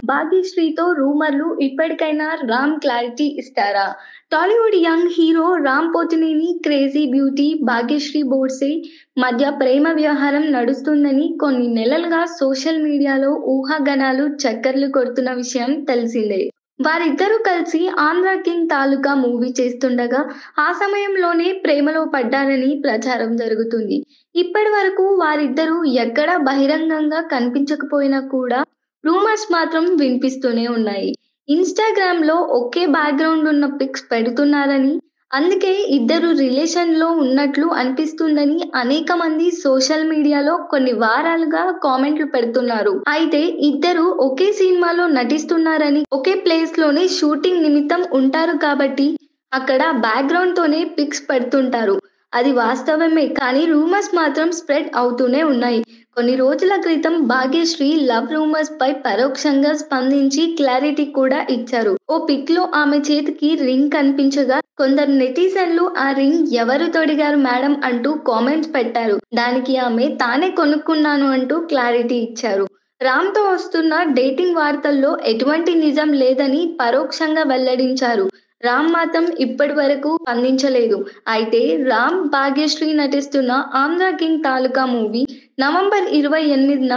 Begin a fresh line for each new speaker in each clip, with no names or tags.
భాగ్యశ్రీతో రూమర్లు ఇప్పటికైనా రామ్ క్లారిటీ ఇస్తారా? Tollywood young hero Ram Pothineni crazy beauty Bhagyashri Borse మధ్య ప్రేమ వ్యవహారం నడుస్తుందని కొన్ని నెలలుగా సోషల్ మీడియాలో ఊహాగానాలు చక్కర్లు కొడుతున్న విషయం తెలిసిందే. వారిద్దరూ కలిసి ఆంధ్ర కింగ్ తాలూకా మూవీ చేస్తుండగా ఆ సమయంలోనే ప్రేమలో పడ్డారని ప్రచారం జరుగుతుంది. ఇప్పటి వరకు వారిద్దరూ ఎక్కడా బహిరంగంగా కనిపించకపోయినా కూడా రూమర్స్ మాత్రం వినిపిస్తూనే ఉన్నాయి. ఇన్‌స్టాగ్రామ్‌లో ఒకే బ్యాక్‌గ్రౌండ్ ఉన్న పిక్స్ పెడుతున్నారని, అందుకే ఇద్దరు రిలేషన్‌లో ఉన్నట్లు అనిపిస్తుందని అనేక మంది సోషల్ మీడియాలో కొన్ని వారాలుగా కామెంట్లు పెడుతున్నారు. అయితే ఇద్దరు ఒకే సినిమాలో నటిస్తున్నారని, ఒకే ప్లేస్‌లోనే షూటింగ్ నిమిత్తం ఉంటారు కాబట్టి అక్కడ బ్యాక్‌గ్రౌండ్‌తోనే పిక్స్ పెడుతుంటారు. అది వాస్తవమే కానీ రూమర్స్ మాత్రం స్ప్రెడ్ అవుతూనే ఉన్నాయి. కొన్ని రోజుల క్రితం భాగ్యశ్రీ లవ్ రూమర్స్ పై పరోక్షంగా స్పందించి క్లారిటీ కూడా ఇచ్చారు. ఓ పిక్ లో ఆమె చేతికి రింగ్ కనిపించగా కొందరు నెటిజన్లు ఆ రింగ్ ఎవరు తొడిగారు మేడం అంటూ కామెంట్స్ పెట్టారు. దానికి ఆమె తానే కొనుక్కున్నాను అంటూ క్లారిటీ ఇచ్చారు. రామ్ తో వస్తున్న డేటింగ్ వార్తల్లో ఎటువంటి నిజం లేదని పరోక్షంగా వెల్లడించారు. రామ్ మాత్రం ఇప్పటి వరకు స్పందించలేదు. అయితే రామ్, భాగ్యశ్రీ నటిస్తున్న Andhra king Taluka movie November 28న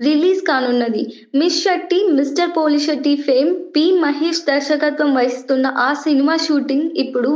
రిలీజ్ కానున్నది. Miss Shetty, Mister Polishetty fame P. Mahesh దర్శకత్వం వహిస్తున్న ఆ సినిమా షూటింగ్ ఇప్పుడు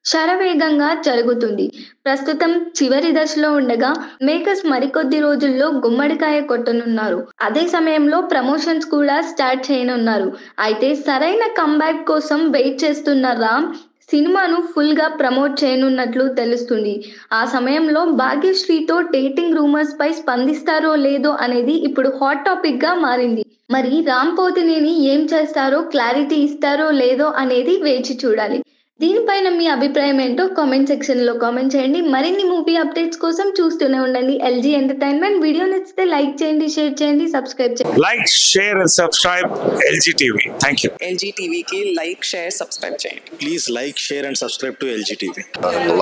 శరవేగంగా జరుగుతుంది. ప్రస్తుతం చివరి దశలో ఉండగా మేకర్స్ మరికొద్ది రోజుల్లో గుమ్మడికాయ కొట్టనున్నారు. అదే సమయంలో ప్రమోషన్స్ కూడా స్టార్ట్ చేయనున్నారు. అయితే సరైన కమ్‌బ్యాక్ కోసం వెయిట్ చేస్తున్న రామ్ సినిమాను ఫుల్‌గా ప్రమోట్ చేయనున్నట్లు తెలుస్తుంది. ఆ సమయంలో భాగ్యశ్రీతో డేటింగ్ రూమర్స్ పై స్పందిస్తారో లేదో అనేది ఇప్పుడు హాట్ టాపిక్‌గా మారింది. మరి రామ్ పోతినేని ఏం చేస్తారో, క్లారిటీ ఇస్తారో లేదో అనేది వేచి చూడాలి. దీనిపైన మీ అభిప్రాయం ఏంటో కామెంట్ సెక్షన్‌లో కామెంట్ చేయండి. మరిన్ని మూవీ అప్డేట్స్ కోసం చూస్తూనే ఉండండి ఎల్జీ ఎంటర్‌టైన్‌మెంట్. వీడియో నచ్చితే లైక్ చేయండి, షేర్ చేయండి, సబ్స్క్రైబ్ చేయండి.
Like, share and subscribe LG TV. Thank you.
LG TV की like, share, subscribe చేయండి.
Please like, share and subscribe to LG TV.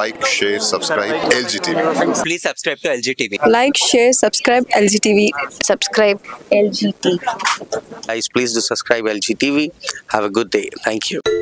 Like, share, subscribe LG TV.
Please subscribe to LG TV.
Like, share, subscribe LG TV. Subscribe LG TV.
Guys, please do subscribe LG TV. Have a good day. Thank you.